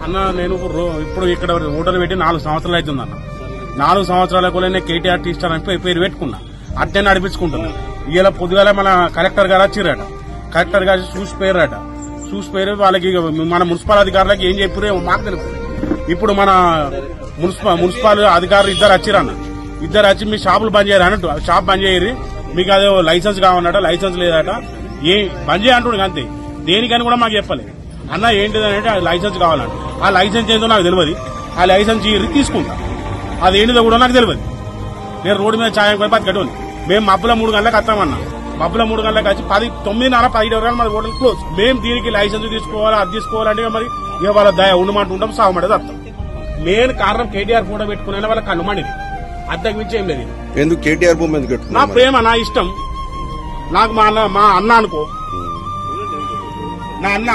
అన్న నేను ఇప్పుడు ఇక్కడ హోటల్ పెట్టి 4 సంవత్సరాలు అవుతుందన్న. 4 సంవత్సరాలకు నేను కేటీఆర్ టీ స్టార్ అని పేరు పెట్టుకున్నా, అట్టే నడిపించుకుంటున్నా. ఇలా పొద్దుగాల మన కలెక్టర్ గారు వచ్చిరట, కలెక్టర్ గారు చూసిపోయారు వాళ్ళకి మన మున్సిపల్ అధికారులకి ఏం చెప్పారో మాకు తెలుసు. ఇప్పుడు మన మున్సిపల్ అధికారులు ఇద్దరు వచ్చిరన్న, ఇద్దరు వచ్చి మీ షాపులు బంద్ చేయరు అన్నట్టు, షాప్ బంద్ చేయరు, మీకు అదే లైసెన్స్ కావాలట, లైసెన్స్ లేదట, ఏ బంద్ చేయంటుండే అంతే. దేనికని కూడా మాకు చెప్పలేదు. అన్న ఏంటిదంటే లైసెన్స్ కావాలంట, ఆ లైసెన్స్ ఏంటో నాకు తెలియదు, ఆ లైసెన్స్ తీసుకుంటా, అది ఏంటిదో కూడా నాకు తెలియదు. నేను రోడ్డు మీద ఛాయ పోయి బతికటోని. మేము మబ్బుల 3 గంటలకు వస్తామన్నా, మబ్బుల 3 గంటలకు వచ్చి 9:30-10 మన హోటల్ క్లోజ్. మేము దీనికి లైసెన్స్ తీసుకోవాలి, అది తీసుకోవాలంటే మరి ఇక వాళ్ళ దయ ఉండమంటూ ఉంటాం, సాగమంటే వస్తాం. మెయిన్ కారణం కేటీఆర్ ఫోటో పెట్టుకునే వాళ్ళ కనుమణిది, అద్దెకు మించి ఏం లేదు. ఎందుకు కేటీఆర్ భూమి ఎందుకు పెట్టుకున్నా? నా ప్రేమ, నా ఇష్టం, నాకు మా అన్న అనుకో, నా అన్న